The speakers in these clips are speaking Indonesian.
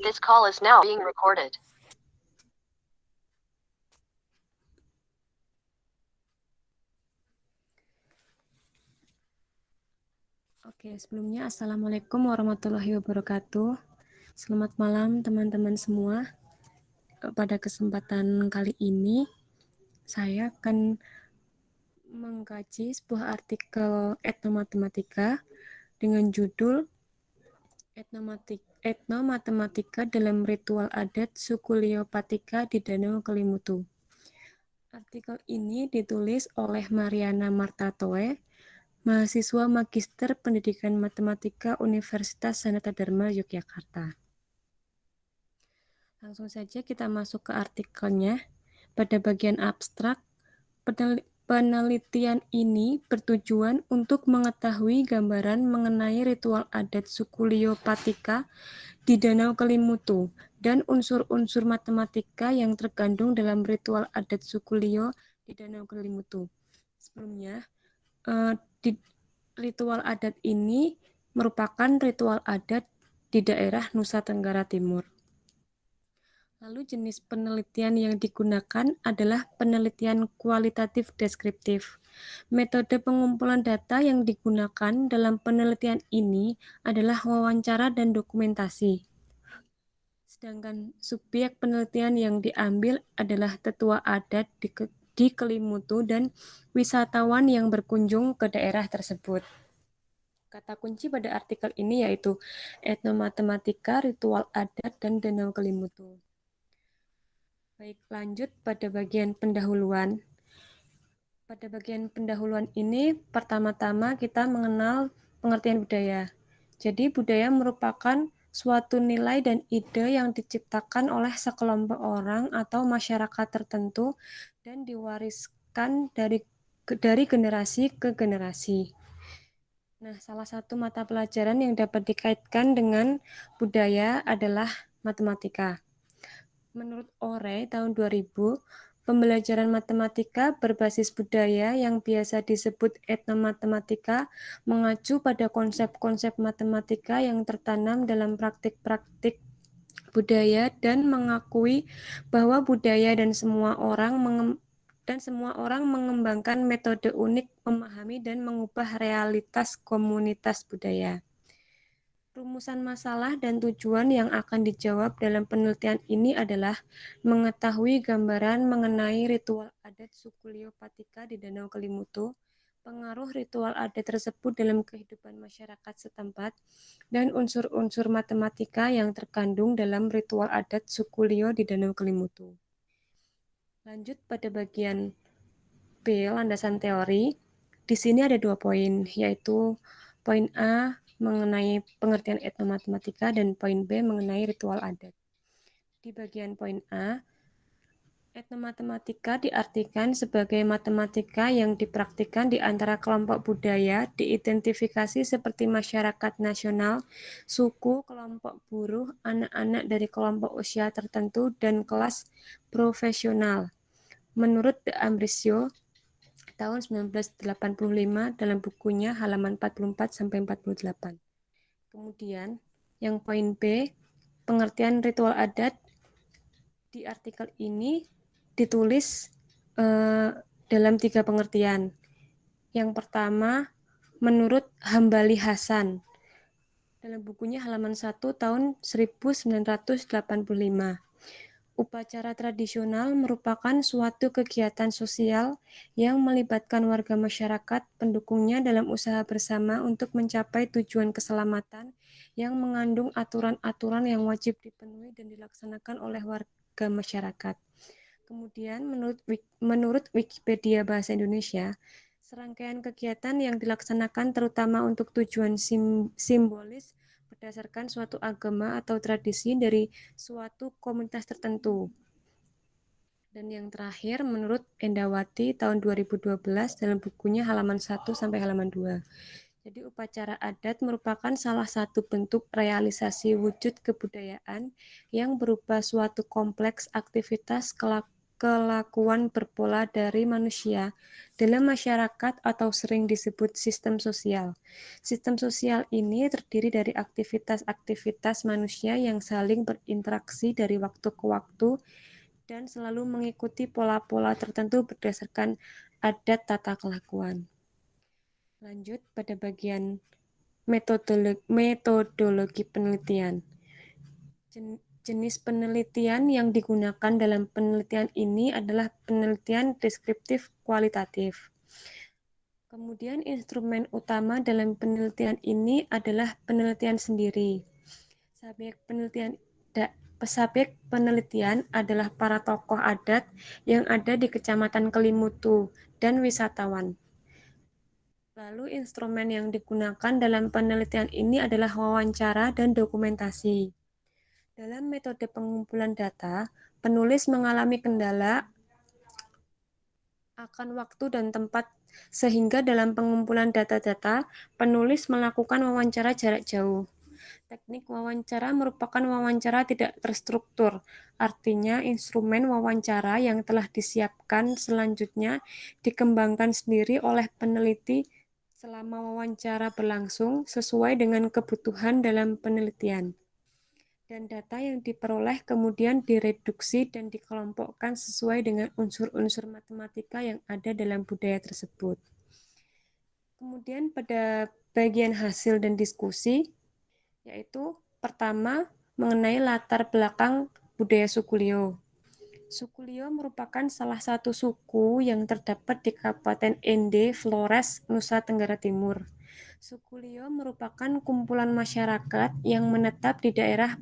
This call is now being recorded. Oke, sebelumnya Assalamualaikum warahmatullahi wabarakatuh. Selamat malam teman-teman semua. Pada kesempatan kali ini, saya akan mengkaji sebuah artikel etnomatematika dengan judul Etnomatematika dalam Ritual Adat Suku Leopatika di Danau Kelimutu. Artikel ini ditulis oleh Mariana Martatoe, mahasiswa Magister Pendidikan Matematika Universitas Sanata Dharma Yogyakarta. Langsung saja kita masuk ke artikelnya. Pada bagian abstrak, penelitian ini bertujuan untuk mengetahui gambaran mengenai ritual adat suku Leopatika di Danau Kelimutu dan unsur-unsur matematika yang terkandung dalam ritual adat suku Leo di Danau Kelimutu. Sebelumnya, ritual adat ini merupakan ritual adat di daerah Nusa Tenggara Timur. Lalu jenis penelitian yang digunakan adalah penelitian kualitatif deskriptif. Metode pengumpulan data yang digunakan dalam penelitian ini adalah wawancara dan dokumentasi. Sedangkan subjek penelitian yang diambil adalah tetua adat di Kelimutu dan wisatawan yang berkunjung ke daerah tersebut. Kata kunci pada artikel ini yaitu etnomatematika, ritual adat, dan Danau Kelimutu. Baik, lanjut pada bagian pendahuluan. Pada bagian pendahuluan ini, pertama-tama kita mengenal pengertian budaya. Jadi, budaya merupakan suatu nilai dan ide yang diciptakan oleh sekelompok orang atau masyarakat tertentu dan diwariskan dari generasi ke generasi. Nah, salah satu mata pelajaran yang dapat dikaitkan dengan budaya adalah matematika. Menurut Ore tahun 2000, pembelajaran matematika berbasis budaya yang biasa disebut etnomatematika mengacu pada konsep-konsep matematika yang tertanam dalam praktik-praktik budaya dan mengakui bahwa budaya dan semua orang mengembangkan metode unik memahami dan mengubah realitas komunitas budaya. Rumusan masalah dan tujuan yang akan dijawab dalam penelitian ini adalah mengetahui gambaran mengenai ritual adat suku Leopatika di Danau Kelimutu, pengaruh ritual adat tersebut dalam kehidupan masyarakat setempat, dan unsur-unsur matematika yang terkandung dalam ritual adat suku Leo di Danau Kelimutu. Lanjut pada bagian B, landasan teori. Di sini ada 2 poin, yaitu poin A mengenai pengertian etnomatematika dan poin B mengenai ritual adat. Di bagian poin A, etnomatematika diartikan sebagai matematika yang dipraktikkan di antara kelompok budaya, diidentifikasi seperti masyarakat nasional, suku, kelompok buruh, anak-anak dari kelompok usia tertentu, dan kelas profesional. Menurut De Ambrisio, tahun 1985 dalam bukunya halaman 44-48. Kemudian, yang poin B, pengertian ritual adat di artikel ini ditulis dalam 3 pengertian. Yang pertama, menurut Hambali Hasan, dalam bukunya halaman 1 tahun 1985. Upacara tradisional merupakan suatu kegiatan sosial yang melibatkan warga masyarakat pendukungnya dalam usaha bersama untuk mencapai tujuan keselamatan yang mengandung aturan-aturan yang wajib dipenuhi dan dilaksanakan oleh warga masyarakat. Kemudian, menurut Wikipedia Bahasa Indonesia, serangkaian kegiatan yang dilaksanakan terutama untuk tujuan simbolis berdasarkan suatu agama atau tradisi dari suatu komunitas tertentu. Dan yang terakhir, menurut Endawati tahun 2012 dalam bukunya halaman 1 sampai halaman 2. Jadi upacara adat merupakan salah satu bentuk realisasi wujud kebudayaan yang berupa suatu kompleks aktivitas kelakuan berpola dari manusia dalam masyarakat atau sering disebut sistem sosial. Sistem sosial ini terdiri dari aktivitas-aktivitas manusia yang saling berinteraksi dari waktu ke waktu dan selalu mengikuti pola-pola tertentu berdasarkan adat tata kelakuan. Lanjut pada bagian metodologi penelitian. Jenis penelitian yang digunakan dalam penelitian ini adalah penelitian deskriptif kualitatif. Kemudian instrumen utama dalam penelitian ini adalah penelitian sendiri. Subjek penelitian adalah para tokoh adat yang ada di Kecamatan Kelimutu dan wisatawan. Lalu instrumen yang digunakan dalam penelitian ini adalah wawancara dan dokumentasi. Dalam metode pengumpulan data, penulis mengalami kendala akan waktu dan tempat, sehingga dalam pengumpulan data-data, penulis melakukan wawancara jarak jauh. Teknik wawancara merupakan wawancara tidak terstruktur, artinya instrumen wawancara yang telah disiapkan selanjutnya dikembangkan sendiri oleh peneliti selama wawancara berlangsung sesuai dengan kebutuhan dalam penelitian. Dan data yang diperoleh kemudian direduksi dan dikelompokkan sesuai dengan unsur-unsur matematika yang ada dalam budaya tersebut. Kemudian pada bagian hasil dan diskusi, yaitu pertama mengenai latar belakang budaya suku Lio. Suku Lio merupakan salah satu suku yang terdapat di Kabupaten Ende, Flores, Nusa Tenggara Timur. Suku Lio merupakan kumpulan masyarakat yang menetap di daerah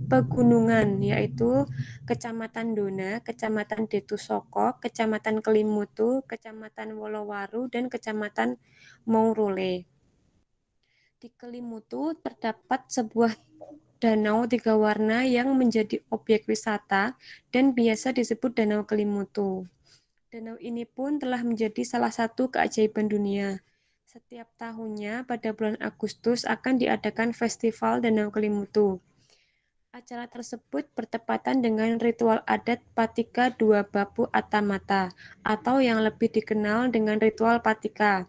pegunungan, yaitu Kecamatan Dona, Kecamatan Detusoko, Kecamatan Kelimutu, Kecamatan Wolowaru, dan Kecamatan Maurole. Di Kelimutu terdapat sebuah danau tiga warna yang menjadi objek wisata dan biasa disebut Danau Kelimutu. Danau ini pun telah menjadi salah satu keajaiban dunia. Setiap tahunnya pada bulan Agustus akan diadakan Festival Danau Kelimutu. Acara tersebut bertepatan dengan ritual adat Patika Dua Bapu Atamata atau yang lebih dikenal dengan ritual Patika.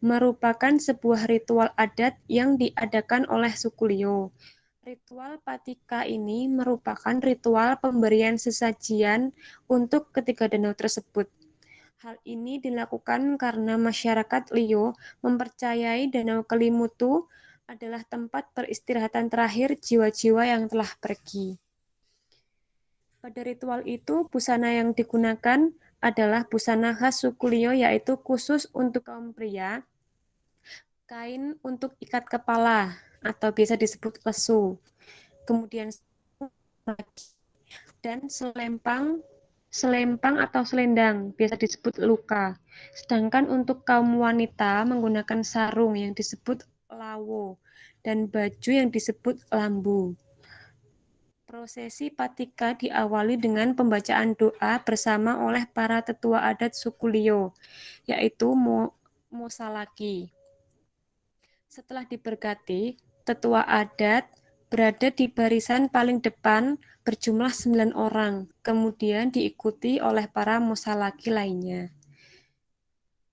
Merupakan sebuah ritual adat yang diadakan oleh suku Lio. Ritual Patika ini merupakan ritual pemberian sesajian untuk ketiga danau tersebut. Hal ini dilakukan karena masyarakat Lio mempercayai Danau Kelimutu adalah tempat peristirahatan terakhir jiwa-jiwa yang telah pergi. Pada ritual itu, busana yang digunakan adalah busana khas suku Lio, yaitu khusus untuk kaum pria, kain untuk ikat kepala atau biasa disebut lesu, kemudian dan selempang atau selendang, biasa disebut luka. Sedangkan untuk kaum wanita menggunakan sarung yang disebut lawo dan baju yang disebut lambu. Prosesi Patika diawali dengan pembacaan doa bersama oleh para tetua adat suku Lio, yaitu Mosalaki. Setelah diberkati, tetua adat berada di barisan paling depan berjumlah 9 orang, kemudian diikuti oleh para musalaki lainnya.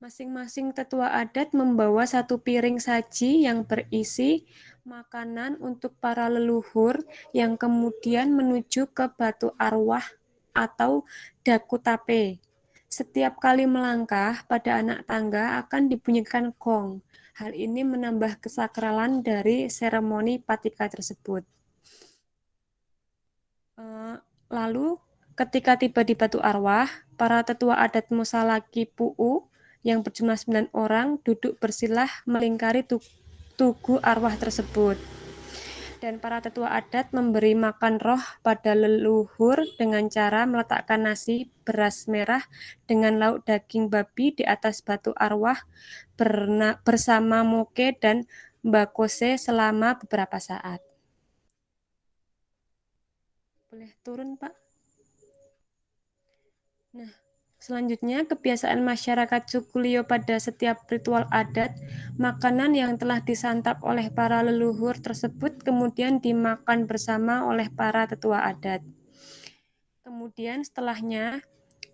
Masing-masing tetua adat membawa satu piring saji yang berisi makanan untuk para leluhur yang kemudian menuju ke batu arwah atau dakutape. Setiap kali melangkah pada anak tangga akan dibunyikan gong. Hal ini menambah kesakralan dari seremoni Patika tersebut. Lalu, ketika tiba di batu arwah, para tetua adat Musalaki Pu'u yang berjumlah 9 orang duduk bersilah melingkari tugu arwah tersebut. Dan para tetua adat memberi makan roh pada leluhur dengan cara meletakkan nasi beras merah dengan lauk daging babi di atas batu arwah bersama moke dan mbakose selama beberapa saat. Boleh turun, Pak? Nah, selanjutnya kebiasaan masyarakat suku Lio pada setiap ritual adat, makanan yang telah disantap oleh para leluhur tersebut kemudian dimakan bersama oleh para tetua adat. Kemudian setelahnya,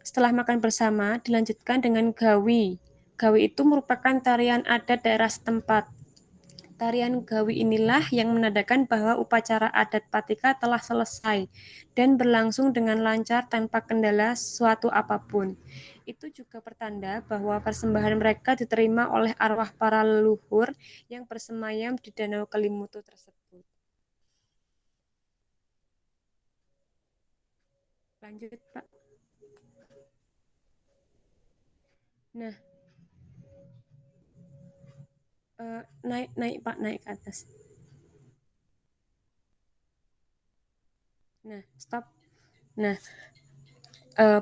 Setelah makan bersama, dilanjutkan dengan gawi. Gawi itu merupakan tarian adat daerah setempat. Tarian gawi inilah yang menandakan bahwa upacara adat Patika telah selesai dan berlangsung dengan lancar tanpa kendala suatu apapun. Itu juga pertanda bahwa persembahan mereka diterima oleh arwah para leluhur yang bersemayam di Danau Kelimutu tersebut. Lanjut, Pak. Nah, naik Pak, naik ke atas. Nah, stop. Nah,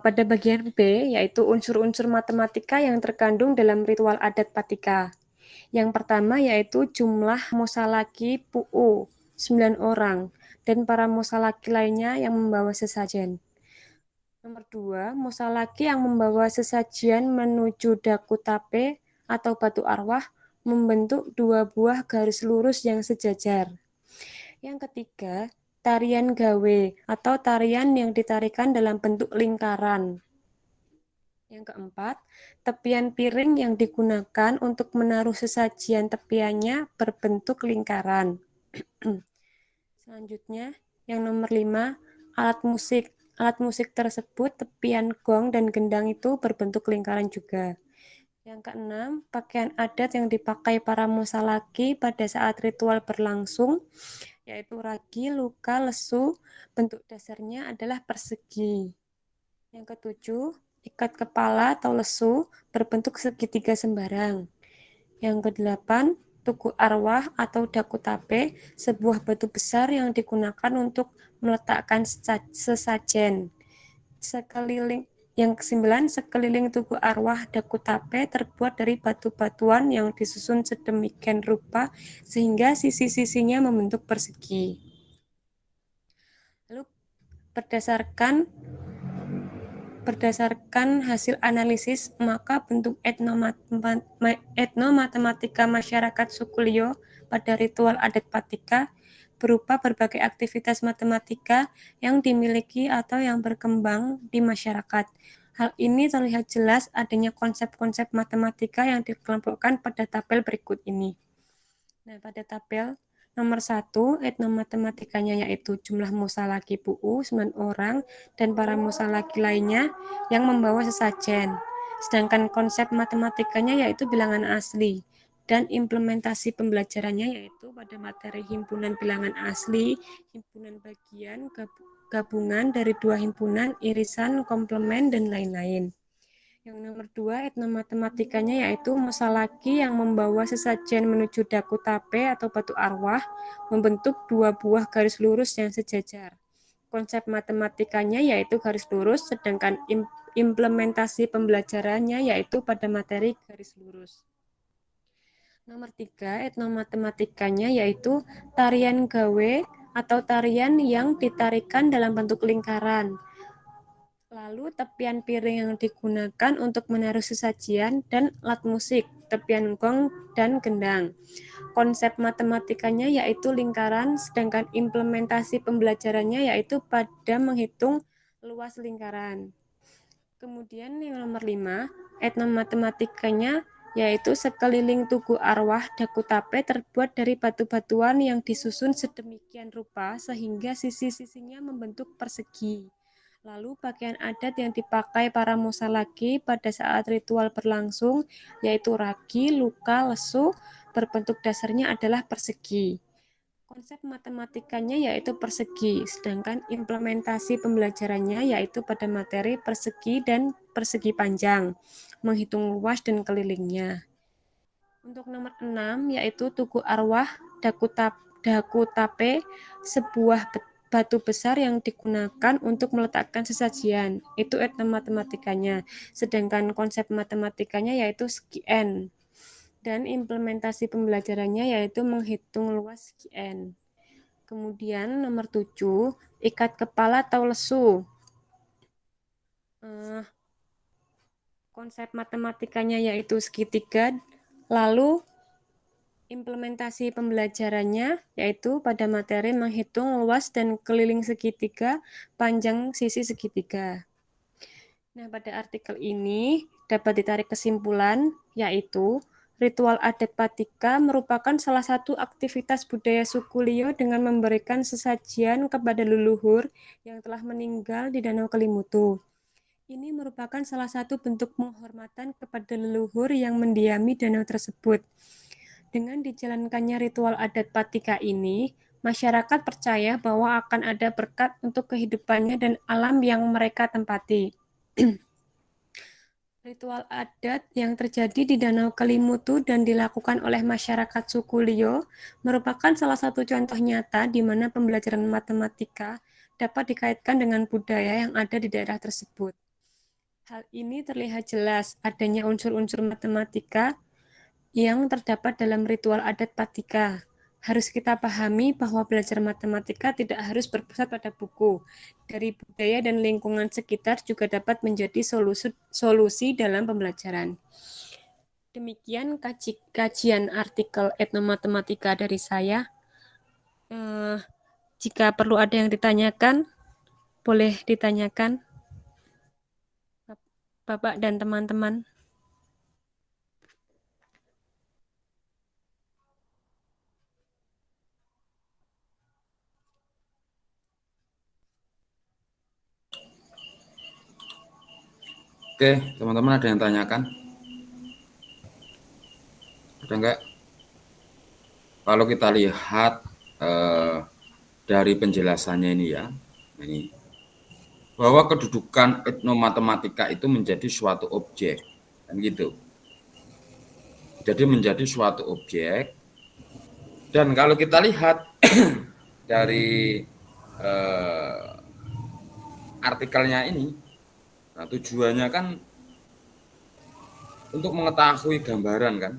pada bagian B, yaitu unsur-unsur matematika yang terkandung dalam ritual adat Patika. Yang pertama yaitu jumlah musalaki pu'u, 9 orang, dan para musalaki lainnya yang membawa sesajen. Nomor 2, musalaki yang membawa sesajian menuju daku tape atau batu arwah membentuk 2 buah garis lurus yang sejajar. Yang ketiga, tarian gawe atau tarian yang ditarikan dalam bentuk lingkaran. Yang keempat, tepian piring yang digunakan untuk menaruh sesajian tepiannya berbentuk lingkaran. Selanjutnya, yang nomor 5, alat musik. Alat musik tersebut, tepian gong dan gendang itu berbentuk lingkaran juga. Yang keenam, pakaian adat yang dipakai para musalaki pada saat ritual berlangsung, yaitu ragi, luka, lesu, bentuk dasarnya adalah persegi. Yang ketujuh, ikat kepala atau lesu berbentuk segitiga sembarang. Yang kedelapan, tugu arwah atau daku tape, sebuah batu besar yang digunakan untuk meletakkan sesajen. Yang kesembilan, sekeliling tugu arwah daku tape terbuat dari batu-batuan yang disusun sedemikian rupa sehingga sisi-sisinya membentuk persegi. Lalu berdasarkan hasil analisis, maka bentuk etnomatematika masyarakat suku Lio pada ritual adat Patika berupa berbagai aktivitas matematika yang dimiliki atau yang berkembang di masyarakat. Hal ini terlihat jelas adanya konsep-konsep matematika yang dikelompokkan pada tabel berikut ini. Nah, pada tabel nomor 1, etnomatematikanya yaitu jumlah musalaki pu'u 9 orang dan para musalaki lainnya yang membawa sesajen. Sedangkan konsep matematikanya yaitu bilangan asli dan implementasi pembelajarannya yaitu pada materi himpunan bilangan asli, himpunan bagian, gabungan dari 2 himpunan, irisan, komplement, dan lain-lain. Yang nomor 2, etnomatematikanya yaitu musalaki yang membawa sesajen menuju daku tape atau batu arwah membentuk 2 buah garis lurus yang sejajar. Konsep matematikanya yaitu garis lurus, sedangkan implementasi pembelajarannya yaitu pada materi garis lurus. Nomor 3, etnomatematikanya yaitu tarian gawe atau tarian yang ditarikan dalam bentuk lingkaran. Lalu tepian piring yang digunakan untuk menaruh sesajian dan alat musik, tepian gong dan gendang. Konsep matematikanya yaitu lingkaran, sedangkan implementasi pembelajarannya yaitu pada menghitung luas lingkaran. Kemudian yang nomor 5, etnomatematikanya yaitu sekeliling tugu arwah daku tape terbuat dari batu-batuan yang disusun sedemikian rupa sehingga sisi-sisinya membentuk persegi. Lalu pakaian adat yang dipakai para musalaki pada saat ritual berlangsung yaitu ragi, luka, lesu, berbentuk dasarnya adalah persegi. Konsep matematikanya yaitu persegi, sedangkan implementasi pembelajarannya yaitu pada materi persegi dan persegi panjang, menghitung luas dan kelilingnya. Untuk nomor 6 yaitu tugu arwah daku tape, sebuah batu besar yang digunakan untuk meletakkan sesajian. Itu etnomatematikanya. Sedangkan konsep matematikanya yaitu segi N. Dan implementasi pembelajarannya yaitu menghitung luas segi N. Kemudian nomor 7, ikat kepala atau lesu. Konsep matematikanya yaitu segitiga, lalu implementasi pembelajarannya yaitu pada materi menghitung luas dan keliling segitiga, panjang sisi segitiga. Nah, pada artikel ini dapat ditarik kesimpulan, yaitu ritual adat Patika merupakan salah satu aktivitas budaya suku Lio dengan memberikan sesajian kepada leluhur yang telah meninggal di Danau Kelimutu. Ini merupakan salah satu bentuk penghormatan kepada leluhur yang mendiami danau tersebut. Dengan dijalankannya ritual adat Patika ini, masyarakat percaya bahwa akan ada berkat untuk kehidupannya dan alam yang mereka tempati. Ritual adat yang terjadi di Danau Kelimutu dan dilakukan oleh masyarakat suku Lio merupakan salah satu contoh nyata di mana pembelajaran matematika dapat dikaitkan dengan budaya yang ada di daerah tersebut. Hal ini terlihat jelas adanya unsur-unsur matematika yang terdapat dalam ritual adat Patika. Harus kita pahami bahwa belajar matematika tidak harus berpusat pada buku. Dari budaya dan lingkungan sekitar juga dapat menjadi solusi dalam pembelajaran. Demikian kajian artikel etnomatematika dari saya. Jika perlu ada yang ditanyakan, boleh ditanyakan, Bapak dan teman-teman. Oke, teman-teman ada yang tanyakan? Ada enggak? Kalau kita lihat dari penjelasannya ini ya, ini bahwa kedudukan etnomatematika itu menjadi suatu objek, kan gitu. Jadi menjadi suatu objek, dan kalau kita lihat dari artikelnya ini, nah tujuannya kan untuk mengetahui gambaran kan.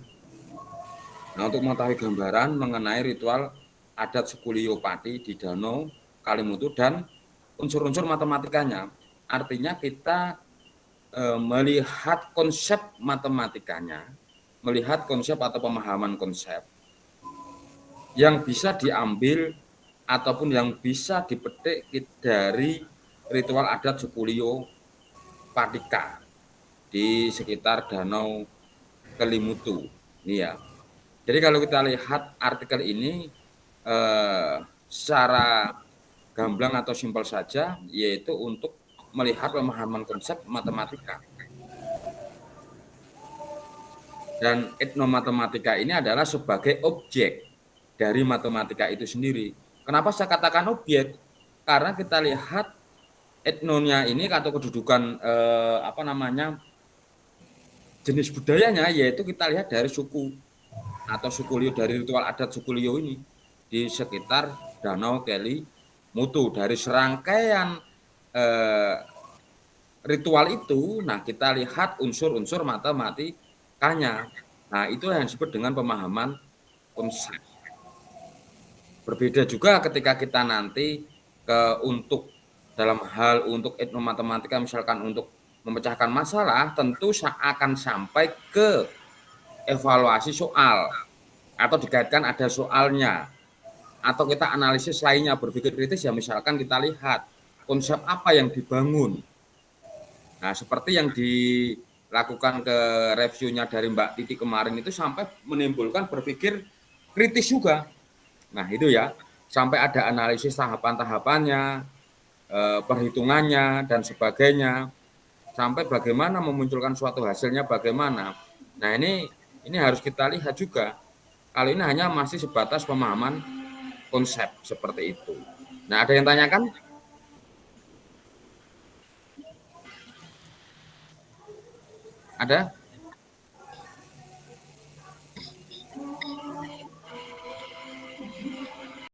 Nah, untuk mengetahui gambaran mengenai ritual adat suku Lio Pati di Danau Kelimutu dan unsur-unsur matematikanya. Artinya kita melihat konsep matematikanya, melihat konsep atau pemahaman konsep yang bisa diambil ataupun yang bisa dipetik dari ritual adat suku Lio Patika di sekitar Danau Kelimutu. Ini ya. Jadi kalau kita lihat artikel ini secara gamblang atau simpel saja, yaitu untuk melihat pemahaman konsep matematika. Dan etnomatematika ini adalah sebagai objek dari matematika itu sendiri. Kenapa saya katakan objek? Karena kita lihat etnonya ini atau kedudukan jenis budayanya, yaitu kita lihat dari suku atau suku Lio, dari ritual adat suku Lio ini di sekitar Danau Kelimutu. Dari serangkaian ritual itu, nah kita lihat unsur-unsur matematikanya. Nah itu yang disebut dengan pemahaman konsep. Berbeda juga ketika kita nanti untuk dalam hal untuk etnomatematika, misalkan untuk memecahkan masalah, tentu akan sampai ke evaluasi soal atau dikaitkan ada soalnya, atau kita analisis lainnya, berpikir kritis ya, misalkan kita lihat konsep apa yang dibangun. Nah seperti yang dilakukan ke reviewnya dari Mbak Titi kemarin itu sampai menimbulkan berpikir kritis juga. Nah itu ya, sampai ada analisis tahapan-tahapannya, perhitungannya dan sebagainya, sampai bagaimana memunculkan suatu hasilnya bagaimana. Nah ini harus kita lihat juga. Kalau ini hanya masih sebatas pemahaman konsep seperti itu. Nah, ada yang tanyakan? Ada?